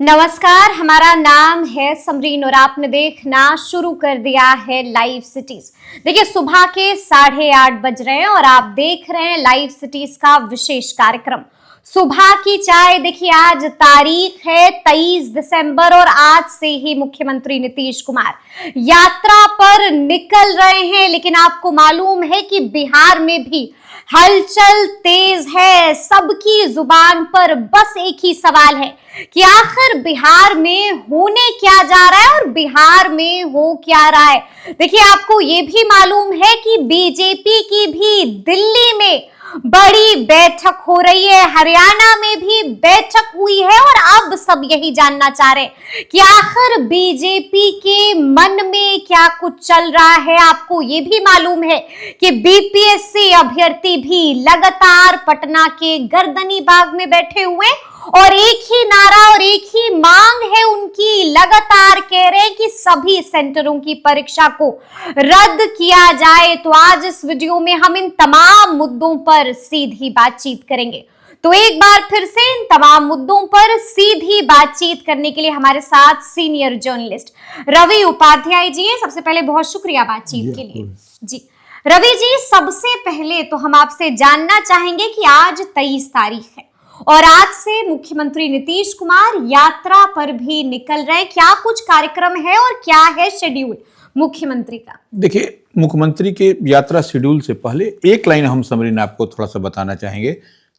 नमस्कार, हमारा नाम है समरीन और आपने देखना शुरू कर दिया है लाइव सिटीज। देखिए, सुबह के 8:30 बज रहे हैं और आप देख रहे हैं लाइव सिटीज का विशेष कार्यक्रम सुबह की चाय। देखिए, आज तारीख है 23 दिसंबर और आज से ही मुख्यमंत्री नीतीश कुमार यात्रा पर निकल रहे हैं। लेकिन आपको मालूम है कि बिहार में भी हलचल तेज है। सबकी जुबान पर बस एक ही सवाल है कि आखिर बिहार में होने क्या जा रहा है और बिहार में हो क्या रहा है। देखिए, आपको ये भी मालूम है कि बीजेपी की भी दिल्ली में बड़ी बैठक हो रही है, हरियाणा में भी बैठक हुई है और अब सब यही जानना चाह रहे हैं कि आखिर बीजेपी के मन में क्या कुछ चल रहा है। आपको ये भी मालूम है कि बीपीएससी अभ्यर्थी भी लगातार पटना के गर्दनी बाग में बैठे हुए और एक ही नारा और एक ही मांग है उनकी। लगातार कह रहे हैं कि सभी सेंटरों की परीक्षा को रद्द किया जाए। तो आज इस वीडियो में हम इन तमाम मुद्दों पर सीधी बातचीत करेंगे। तो एक बार फिर से इन तमाम मुद्दों पर सीधी बातचीत करने के लिए हमारे साथ सीनियर जर्नलिस्ट रवि उपाध्याय जी हैं। सबसे पहले बहुत शुक्रिया बातचीत के लिए जी। रवि जी, सबसे पहले तो हम आपसे जानना चाहेंगे कि आज 23 तारीख है और आज से मुख्यमंत्री नीतीश कुमार यात्रा पर भी निकल रहे हैं। क्या कुछ कार्यक्रम है और क्या है शेड्यूल मुख्यमंत्री का? देखिए, मुख्यमंत्री के यात्रा शेड्यूल से पहले एक लाइन हम समरीन आपको थोड़ा सा बताना चाहेंगे।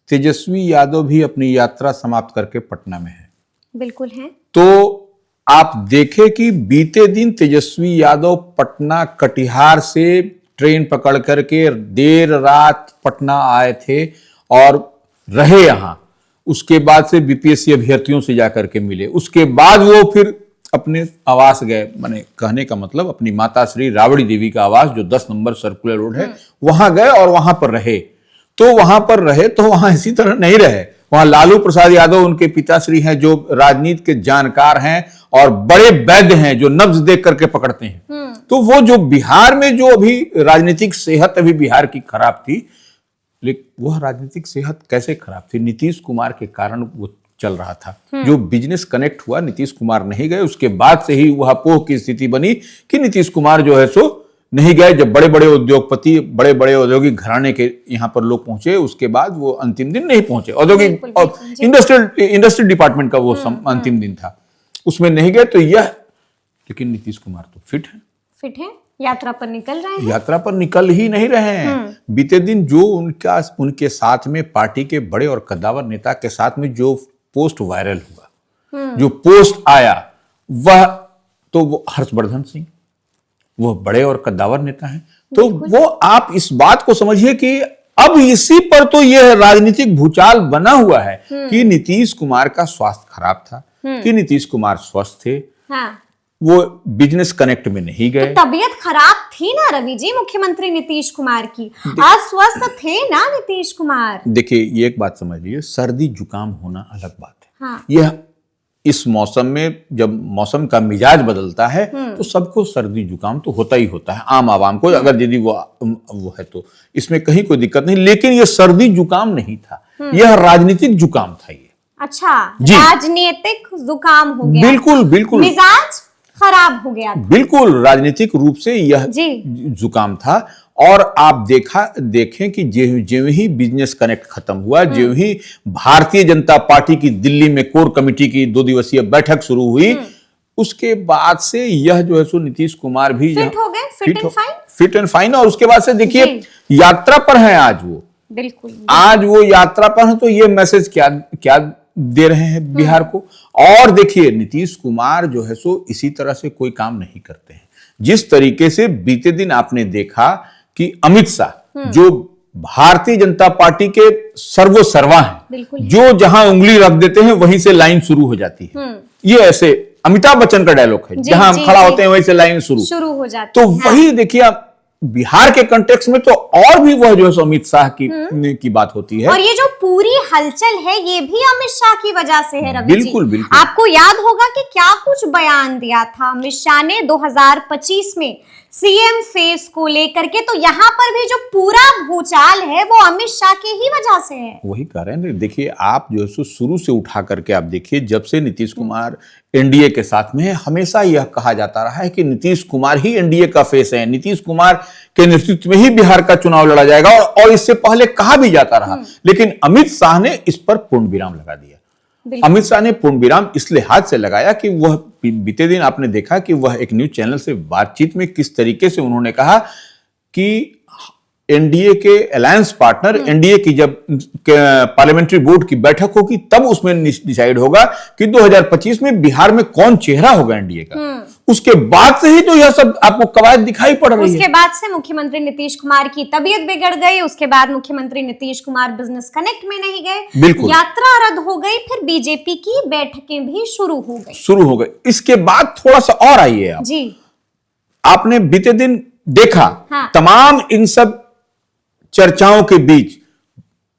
तेजस्वी यादव भी अपनी यात्रा समाप्त करके पटना में है। बिल्कुल है। तो आप देखें कि बीते दिन तेजस्वी यादव पटना कटिहार से ट्रेन पकड़ करके देर रात पटना आए थे और रहे यहाँ। उसके बाद से बीपीएससी अभ्यर्थियों से जाकर के मिले। उसके बाद वो फिर अपने आवास गए, माने कहने का मतलब अपनी माता श्री राबड़ी देवी का आवास जो 10 नंबर सर्कुलर रोड है वहां गए और वहां पर रहे। तो वहां इसी तरह नहीं रहे। वहां लालू प्रसाद यादव उनके पिताश्री हैं जो राजनीति के जानकार हैं और बड़े वैद्य हैं जो नब्ज देख करके पकड़ते हैं। तो वो जो बिहार में जो अभी राजनीतिक सेहत अभी बिहार की खराब थी, लेकिन वह राजनीतिक सेहत कैसे खराब थी? नीतीश कुमार के कारण वो चल रहा था। जो बिजनेस कनेक्ट हुआ, नीतीश कुमार नहीं गए, उसके बाद से ही वह अपोह की स्थिति बनी कि नीतीश कुमार जो है सो नहीं गए। जब बड़े बड़े उद्योगपति, बड़े बड़े औद्योगिक घराने के यहाँ पर लोग पहुंचे, उसके बाद वो अंतिम दिन नहीं पहुंचे। औद्योगिक और इंडस्ट्रियल डिपार्टमेंट का वो अंतिम दिन था, उसमें नहीं गए। तो यह, लेकिन नीतीश कुमार तो फिट है, यात्रा पर निकल रहे हैं। यात्रा पर निकल ही नहीं रहे हैं। बीते दिन जो उनके साथ में पार्टी के बड़े और कद्दावर नेता के साथ में जो पोस्ट वायरल हुआ, जो पोस्ट आया, वो हर्षवर्धन सिंह, वो बड़े और कद्दावर नेता हैं। तो वो आप इस बात को समझिए कि अब इसी पर तो यह राजनीतिक भूचाल बना हुआ है कि नीतीश कुमार का स्वास्थ्य खराब था, कि नीतीश कुमार स्वस्थ थे। हाँ। वो बिजनेस कनेक्ट में नहीं गए। तो तबीयत खराब थी ना रवि जी मुख्यमंत्री नीतीश कुमार की, अस्वस्थ थे ना नीतीश कुमार। देखिए, ये एक बात समझ लीजिए, सर्दी जुकाम होना अलग बात है। हाँ। यह इस मौसम में, जब मौसम का मिजाज बदलता है तो सबको सर्दी जुकाम तो होता ही होता है, आम आवाम को, अगर यदि वो है तो इसमें कहीं कोई दिक्कत नहीं। लेकिन यह सर्दी जुकाम नहीं था, यह राजनीतिक जुकाम था। ये अच्छा, राजनीतिक जुकाम हो गया। बिल्कुल बिल्कुल, मिजाज खराब हो गया था। बिल्कुल राजनीतिक रूप से यह जुकाम था। और आप देखें कि ज्यों ही बिजनेस कनेक्ट खत्म हुआ, ज्यों ही भारतीय जनता पार्टी की दिल्ली में कोर कमेटी की 2 दिवसीय बैठक शुरू हुई, उसके बाद से यह जो है सो नीतीश कुमार भी फिट हो गए, फिट एंड फाइन। और उसके बाद से देखिए यात्रा पर हैं आज वो। बिल्कुल, आज वो यात्रा पर है। तो ये मैसेज क्या दे रहे हैं बिहार को? और देखिए, नीतीश कुमार जो है सो इसी तरह से कोई काम नहीं करते हैं। जिस तरीके से बीते दिन आपने देखा कि अमित शाह जो भारतीय जनता पार्टी के सर्वोसर्वा हैं, जो जहां उंगली रख देते हैं वहीं से लाइन शुरू हो जाती है। ये ऐसे अमिताभ बच्चन का डायलॉग है, जहां हम खड़ा होते हैं वहीं से लाइन शुरू हो जाती है। तो वही देखिए, बिहार के कंटेक्स्ट में तो और भी वह जो है अमित शाह की बात होती है। और ये जो पूरी हलचल है ये भी अमित शाह की वजह से है रवि जी। बिल्कुल। आपको याद होगा कि क्या कुछ बयान दिया था अमित शाह ने 2025 में सीएम फेस को लेकर के, तो यहाँ पर भी जो पूरा भूचाल है वो अमित शाह के ही वजह से है। वही कह रहे हैं। देखिए, आप जो है शुरू से उठा करके आप देखिए, जब से नीतीश कुमार एनडीए के साथ में है, हमेशा यह कहा जाता रहा है कि नीतीश कुमार ही एनडीए का फेस है, नीतीश कुमार के नेतृत्व में ही बिहार का चुनाव लड़ा जाएगा, और इससे पहले कहा भी जाता रहा। लेकिन अमित शाह ने इस पर पूर्ण विराम लगा दिया। अमित शाह ने पूर्ण विराम इस लिहाज से लगाया कि वह बीते दिन आपने देखा कि वह एक न्यूज चैनल से बातचीत में किस तरीके से उन्होंने कहा कि एनडीए के अलायंस पार्टनर, एनडीए की जब पार्लियामेंट्री बोर्ड की बैठक होगी तब उसमें डिसाइड होगा कि 2025 में बिहार में कौन चेहरा होगा एनडीए का। उसके बाद से ही तो यह सब आपको कवायद दिखाई पड़ रही है। उसके बाद से मुख्यमंत्री नीतीश कुमार की तबीयत बिगड़ गई, उसके बाद मुख्यमंत्री नीतीश कुमार बिजनेस कनेक्ट में नहीं गए, बिल्कुल यात्रा रद्द हो गई, फिर बीजेपी की बैठकें भी शुरू हो गई। इसके बाद थोड़ा सा और आइए आप जी, आपने बीते दिन देखा हाँ। तमाम इन सब चर्चाओं के बीच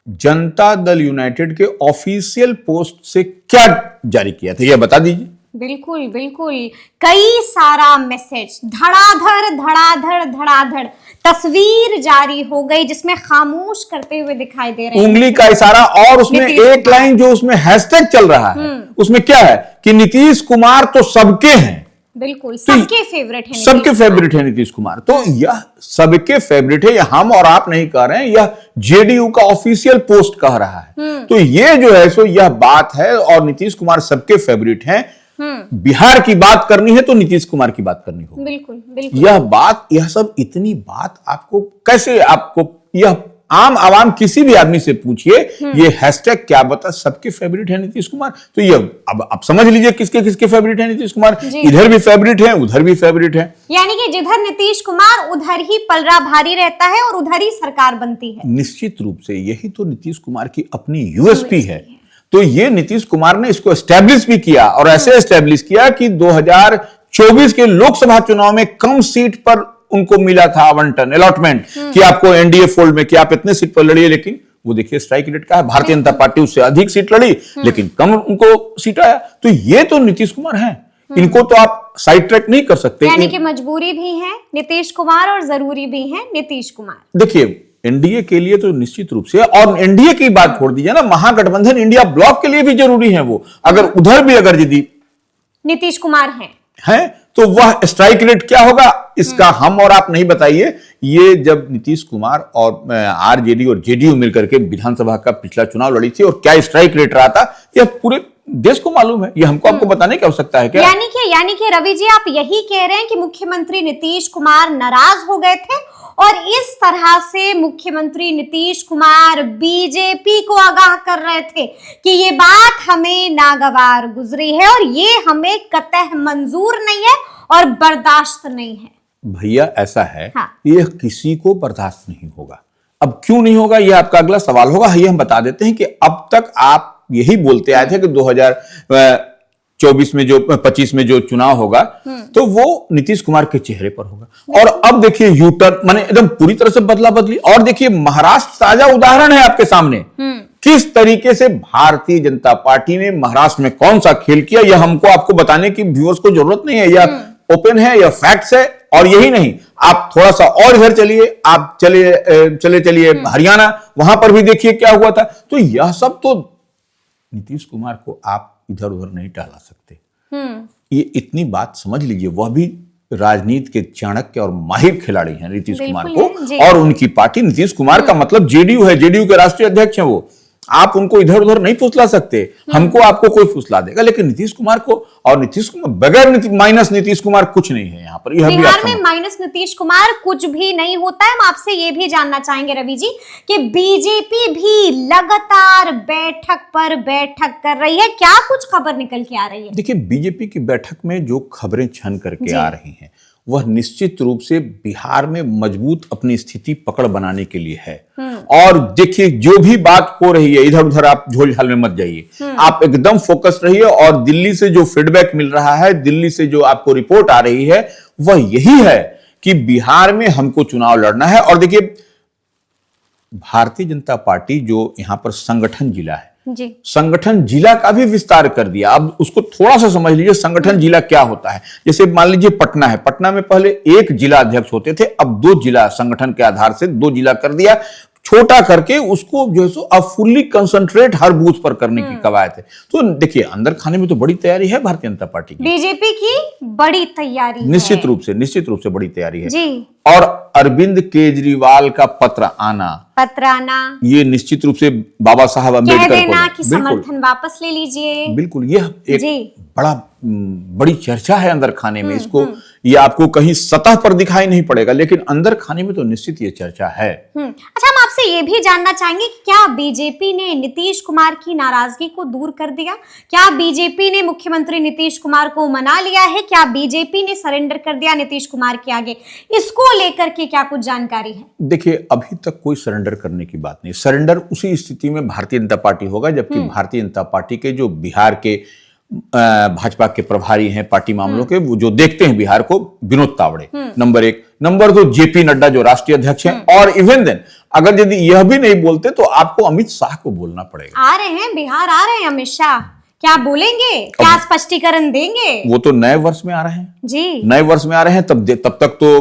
जनता दल यूनाइटेड के ऑफिशियल पोस्ट से क्या जारी किया था, यह बता दीजिए। बिल्कुल बिल्कुल, कई सारा मैसेज, धड़ाधड़ तस्वीर जारी हो गई जिसमें खामोश करते हुए दिखाई दे रहे हैं, उंगली का इशारा, और उसमें एक लाइन जो उसमें हैशटैग चल रहा है, उसमें क्या है कि नीतीश कुमार तो सबके हैं। बिल्कुल, सबके फेवरेट है, सबके फेवरेट है नीतीश कुमार। तो यह सबके फेवरेट है, यह हम और आप नहीं कह रहे हैं, यह जेडीयू का ऑफिशियल पोस्ट कह रहा है। तो ये जो है सो यह बात है, और नीतीश कुमार सबके फेवरेट हैं। बिहार की बात करनी है तो नीतीश कुमार की बात करनी होगी। बिल्कुल बिल्कुल, यह बात, यह सब इतनी बात आपको कैसे, आपको यह आम आवाम किसी भी आदमी से पूछिए ये हैशटैग क्या बता, सबके फेवरेट है नीतीश कुमार। तो ये अब आप समझ लीजिए किसके किसके फेवरेट है नीतीश कुमार। इधर भी फेवरेट है, उधर भी फेवरेट है, यानी कि जिधर नीतीश कुमार उधर ही पलड़ा भारी रहता है और उधर ही सरकार बनती है। निश्चित रूप से यही तो नीतीश कुमार की अपनी यूएसपी है। तो ये नीतीश कुमार ने इसको एस्टेब्लिश भी किया, और ऐसे एस्टेब्लिश किया कि 2024 के लोकसभा चुनाव में कम सीट पर उनको मिला था आवंटन, अलॉटमेंट, कि आपको एनडीए फोल्ड में कि आप इतने सीट पर लड़िए। लेकिन वो देखिए स्ट्राइक रेट का है, भारतीय जनता पार्टी उससे अधिक सीट लड़ी लेकिन कम उनको सीट आया। तो ये तो नीतीश कुमार हैं, इनको तो आप साइड ट्रैक नहीं कर सकते। यानी कि मजबूरी भी है नीतीश कुमार और जरूरी भी है नीतीश कुमार। देखिए, एनडीए के लिए तो निश्चित रूप से, और एनडीए की बात छोड़ दीजिए ना, महागठबंधन इंडिया ब्लॉक के लिए भी जरूरी है वो। अगर उधर भी अगर यदि नीतीश कुमार हैं तो वह स्ट्राइक रेट क्या होगा इसका हम और आप नहीं बताइए। ये जब नीतीश कुमार और आरजेडी और जेडीयू मिलकर के विधानसभा का पिछला चुनाव लड़ी थी और क्या स्ट्राइक रेट रहा था, यह पूरे देश को मालूम है। ये हमको आपको बताने की आवश्यकता है क्या? यानी कि रवि जी, आप यही कह रहे हैं कि मुख्यमंत्री नीतीश कुमार नाराज हो गए थे और इस तरह से मुख्यमंत्री नीतीश कुमार बीजेपी को आगाह कर रहे थे कि ये बात हमें नागवार गुजरी है और ये हमें कतई मंजूर नहीं है और बर्दाश्त नहीं है। भैया ऐसा है, हाँ। यह किसी को बर्दाश्त नहीं होगा। अब क्यों नहीं होगा, यह आपका अगला सवाल होगा। ये हम बता देते हैं कि अब तक आप यही बोलते आए थे कि 2024 में जो 25 में जो चुनाव होगा तो वो नीतीश कुमार के चेहरे पर होगा। और अब देखिए यूटर्न, माने एकदम पूरी तरह से बदला बदली। और देखिए महाराष्ट्र ताजा उदाहरण है आपके सामने, किस तरीके से भारतीय जनता पार्टी ने महाराष्ट्र में कौन सा खेल किया। यह हमको आपको बताने की व्यूअर्स को जरूरत नहीं है, यह ओपन है, यह फैक्ट्स है। और यही नहीं, आप थोड़ा सा और इधर चलिए, आप चलिए हरियाणा, वहां पर भी देखिए क्या हुआ था। तो यह सब तो नीतीश कुमार को आप इधर उधर नहीं टाला सकते। ये इतनी बात समझ लीजिए, वह भी राजनीति के चाणक्य और माहिर खिलाड़ी हैं नीतीश कुमार को, और उनकी पार्टी नीतीश कुमार का मतलब जेडीयू है, जेडीयू के राष्ट्रीय अध्यक्ष हैं वो। आप उनको इधर उधर नहीं फुसला सकते, हमको आपको कोई फुसला देगा, लेकिन नीतीश कुमार को, और नीतीश कुमार बगैर माइनस नीतीश कुमार कुछ नहीं है यहाँ पर। बिहार में माइनस नीतीश कुमार कुछ भी नहीं होता है। हम आपसे ये भी जानना चाहेंगे रवि जी कि बीजेपी भी लगातार बैठक पर बैठक कर रही है, क्या कुछ खबर निकल के आ रही है? देखिए, बीजेपी की बैठक में जो खबरें छन करके आ रही हैं वह निश्चित रूप से बिहार में मजबूत अपनी स्थिति पकड़ बनाने के लिए है। और देखिए, जो भी बात हो रही है इधर उधर आप झोल झाल में मत जाइए, आप एकदम फोकस रहिए। और दिल्ली से जो फीडबैक मिल रहा है, दिल्ली से जो आपको रिपोर्ट आ रही है, वह यही है कि बिहार में हमको चुनाव लड़ना है। और देखिए, भारतीय जनता पार्टी जो यहां पर संगठन जिला है, जी। संगठन जिला का भी विस्तार कर दिया। अब उसको थोड़ा सा समझ लीजिए, संगठन जिला क्या होता है। जैसे मान लीजिए पटना है, पटना में पहले एक जिला अध्यक्ष होते थे, अब 2 जिला, संगठन के आधार से 2 जिला कर दिया, छोटा करके उसको जो है सो अब फुल्ली कंसंट्रेट हर बूथ पर करने की कवायद है। तो देखिए अंदर खाने में तो बड़ी तैयारी है भारतीय जनता पार्टी की, बीजेपी की बड़ी तैयारी है। निश्चित रूप से बड़ी तैयारी है जी। और अरविंद केजरीवाल का पत्र आना, ये निश्चित रूप से बाबा साहब अम्बेडकर कह देना को कि समर्थन वापस ले लीजिए। बिल्कुल, यह एक बड़ी चर्चा है अंदर खाने में। इसको ये आपको कहीं सतह पर दिखाई नहीं पड़ेगा, लेकिन अंदर खाने में तो निश्चित ये चर्चा है। अच्छा, हम आपसे ये भी जानना चाहेंगे कि क्या बीजेपी ने नीतीश कुमार की नाराजगी को दूर कर दिया? क्या बीजेपी ने मुख्यमंत्री नीतीश कुमार को मना लिया है? क्या बीजेपी ने सरेंडर कर दिया नीतीश कुमार के आगे? इसको लेकर के क्या कुछ जानकारी है? देखिए, अभी तक कोई सरेंडर करने की बात नहीं। सरेंडर उसी स्थिति में भारतीय जनता पार्टी होगा जबकि भारतीय जनता पार्टी के जो बिहार के भाजपा के प्रभारी हैं पार्टी मामलों के, वो जो देखते हैं बिहार को, Vinod Tawde number 1, number 2 JP Nadda जो राष्ट्रीय अध्यक्ष हैं, और इवन देन अगर यदि यह भी नहीं बोलते तो आपको अमित शाह को बोलना पड़ेगा। आ रहे हैं, बिहार आ रहे हैं अमित शाह, क्या बोलेंगे, क्या स्पष्टीकरण देंगे? वो तो नए वर्ष में आ रहे हैं जी, नए वर्ष में आ रहे हैं, तब तक तो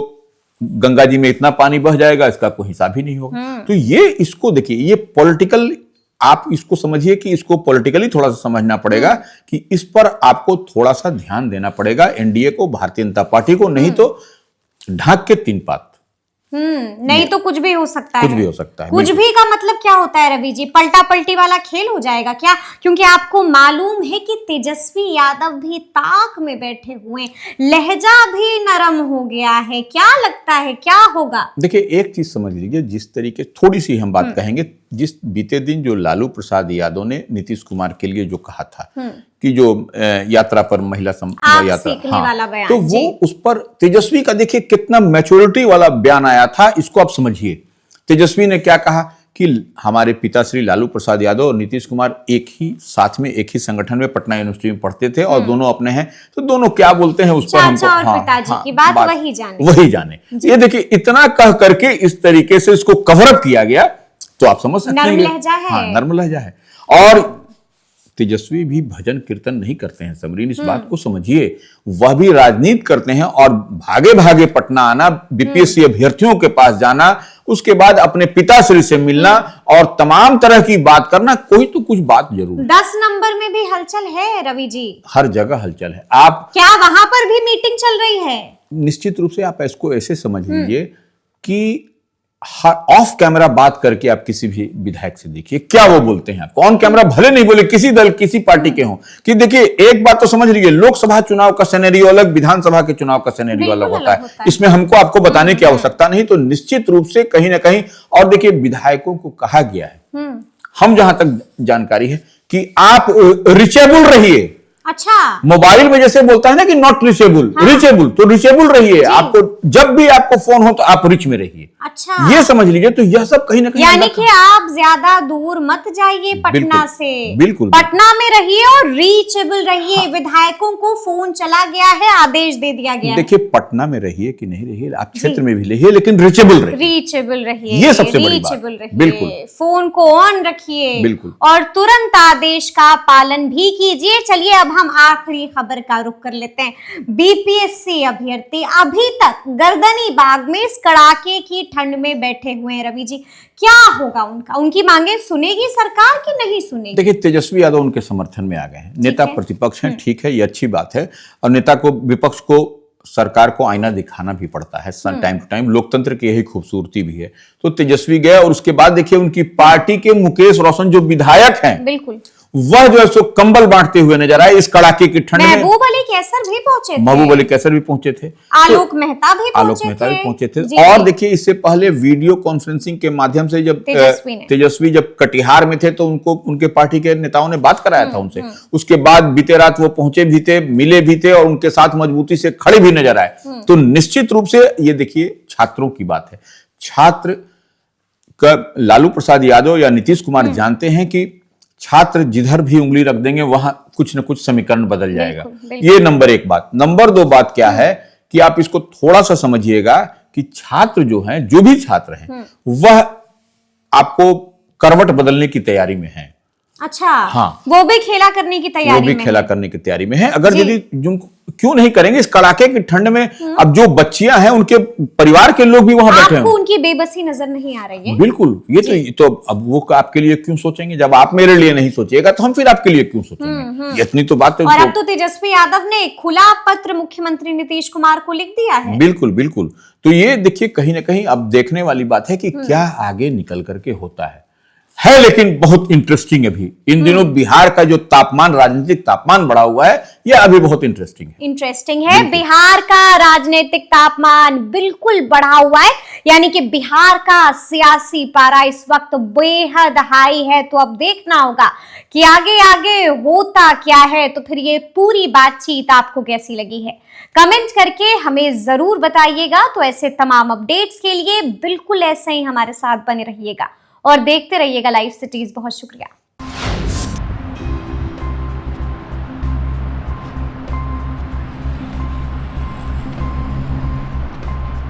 गंगा जी में इतना पानी बह जाएगा, इसका कोई हिसाब ही नहीं होगा। तो ये इसको देखिए, ये पॉलिटिकल, आप इसको समझिए कि इसको पॉलिटिकली थोड़ा सा समझना पड़ेगा कि इस पर आपको थोड़ा सा ध्यान देना पड़ेगा एनडीए को, भारतीय जनता पार्टी को, नहीं तो ढाक के 3 पात। नहीं तो कुछ भी हो सकता है। कुछ भी हो सकता है। कुछ भी का मतलब क्या होता है रवि जी? पलटा पलटी वाला खेल हो जाएगा क्या? क्योंकि आपको मालूम है कि तेजस्वी यादव भी ताक में बैठे हुए, लहजा भी नरम हो गया है। क्या लगता है क्या होगा? देखिए, एक चीज समझ लीजिए, जिस तरीके, थोड़ी सी हम बात कहेंगे, जिस बीते दिन जो लालू प्रसाद यादव ने नीतीश कुमार के लिए जो कहा था कि जो यात्रा पर महिला यात्रा, वाला बयान, तो वो उस पर तेजस्वी का देखिए कितना मैच्योरिटी वाला बयान आया था, इसको आप समझिए। तेजस्वी ने क्या कहा कि हमारे पिता श्री लालू प्रसाद यादव और नीतीश कुमार एक ही साथ में, एक ही संगठन में पटना यूनिवर्सिटी में पढ़ते थे और दोनों अपने हैं, तो दोनों क्या बोलते हैं उस पर हमको, पिताजी की बात वही जाने। ये देखिए, इतना कह करके इस तरीके से इसको कवर अप किया गया, तो आप समझ सकते हैं नर्म लहजा है। नर्म लहजा है। और तेजस्वी भी भजन कीर्तन नहीं करते हैं समरीन, इस बात को समझिए। वह भी राजनीति करते हैं और भागे भागे पटना आना, बीपीएससी अभ्यर्थियों के पास जाना, उसके बाद अपने पिताश्री से मिलना और तमाम तरह की बात करना, कोई तो कुछ बात जरूर है। 10 नंबर में भी हलचल है रवि जी, हर जगह हलचल है। आप क्या वहां पर भी मीटिंग चल रही है? निश्चित रूप से आप इसको ऐसे समझ लीजिए कि ऑफ कैमरा बात करके आप किसी भी विधायक से देखिए क्या वो बोलते हैं। ऑन कैमरा भले नहीं बोले, किसी दल किसी पार्टी के हों, कि देखिए एक बात तो समझ लीजिए, लोकसभा चुनाव का सिनेरियो अलग, विधानसभा के चुनाव का सिनेरियो अलग होता है। इसमें हमको आपको बताने की आवश्यकता नहीं। तो निश्चित रूप से कहीं ना कहीं, और देखिए विधायकों को कहा गया है, हम जहां तक जानकारी है, कि आप रिचेबल रहिए। अच्छा, मोबाइल में जैसे बोलता है ना कि नॉट रिचेबल, रिचेबल, तो रिचेबल रहिए। आपको जब भी आपको फोन हो तो आप रिच में रहिए। अच्छा, ये समझ लीजिए। तो यह सब कहीं ना कहीं, यानी कि आप ज्यादा दूर मत जाइए पटना से, बिल्कुल पटना में रहिए और रीचेबल रहिए। विधायकों को फोन चला गया है, आदेश दे दिया गया है। देखिए, पटना में रहिए कि नहीं रहिए, आप क्षेत्र में भी रहिए, लेकिन रिचेबल रहिए, रीचेबल रहिए, ये सबसे बड़ी बात है। बिल्कुल, फोन को ऑन रखिए, बिल्कुल, और तुरंत आदेश का पालन भी कीजिए। चलिए अब हम आखिरी खबर का रुख कर लेते हैं। बीपीएससी अभ्यर्थी अभी तक गर्दनी बाग में इस कड़ाके की ठंड में बैठे हुए हैं। रवि जी, क्या होगा उनका? उनकी मांगे सुनेगी सरकार कि नहीं सुनेगी? देखिए, तेजस्वी यादव उनके समर्थन में आ गए हैं। नेता प्रतिपक्ष हैं, ठीक है, ये अच्छी बात है। और नेता को, विपक्ष को, सरकार को आईना दिखाना भी पड़ता है टाइम टू टाइम। लोकतंत्र की यही खूबसूरती भी है। तो तेजस्वी गए और उसके बाद देखिए उनकी पार्टी के मुकेश रोशन जो विधायक हैं, बिल्कुल, वह जो है सो कंबल बांटते हुए नजर आए इस कड़ाके की ठंड में। महबूब अली कैसर भी पहुंचे थे, महबूब अली कैसर भी पहुंचे थे, आलोक मेहता भी पहुंचे थे। और देखिए, इससे पहले वीडियो कॉन्फ्रेंसिंग के माध्यम से जब तेजस्वी जब कटिहार में थे तो उनको उनके पार्टी के नेताओं ने बात कराया था उनसे। उसके बाद बीते रात वो पहुंचे भी थे, मिले भी थे और उनके साथ मजबूती से खड़े भी नजर आए। तो निश्चित रूप से ये देखिए छात्रों की बात है। छात्र का लालू प्रसाद यादव या नीतीश कुमार जानते हैं कि छात्र जिधर भी उंगली रख देंगे वहां कुछ न कुछ समीकरण बदल जाएगा। ये नंबर 1 बात। नंबर 2 बात क्या है कि आप इसको थोड़ा सा समझिएगा कि छात्र जो हैं, जो भी छात्र हैं, वह आपको करवट बदलने की तैयारी में हैं। अच्छा, हाँ। वो भी खेला करने की वो तैयारी भी में खेला है। करने की तैयारी में है। अगर जी। यदि क्यों नहीं करेंगे इस कड़ाके की ठंड में। अब जो बच्चियां हैं उनके परिवार के लोग भी वहां बैठे हैं। आपको उनकी बेबसी नजर नहीं आ रही है? बिल्कुल, ये तो अब वो आपके लिए क्यों सोचेंगे? जब आप मेरे लिए नहीं सोचिएगा तो हम फिर आपके लिए क्यों सोचेंगे? इतनी तो बात है। और अब तो तेजस्वी यादव ने खुला पत्र मुख्यमंत्री नीतीश कुमार को लिख दिया है। बिल्कुल बिल्कुल। तो ये देखिए कहीं ना कहीं अब देखने वाली बात है कि क्या आगे निकल करके होता है। लेकिन बहुत इंटरेस्टिंग है भी। इन दिनों बिहार का जो तापमान, राजनीतिक तापमान बढ़ा हुआ है, यह अभी बहुत इंटरेस्टिंग है। इंटरेस्टिंग है। बिहार का राजनीतिक तापमान बिल्कुल बढ़ा हुआ है, यानी कि बिहार का सियासी पारा इस वक्त बेहद हाई है। तो अब देखना होगा कि आगे आगे होता क्या है। तो फिर ये पूरी बातचीत आपको कैसी लगी है, कमेंट करके हमें जरूर बताइएगा। तो ऐसे तमाम अपडेट्स के लिए बिल्कुल ऐसे ही हमारे साथ बने रहिएगा और देखते रहिएगा लाइव सिटीज। बहुत शुक्रिया।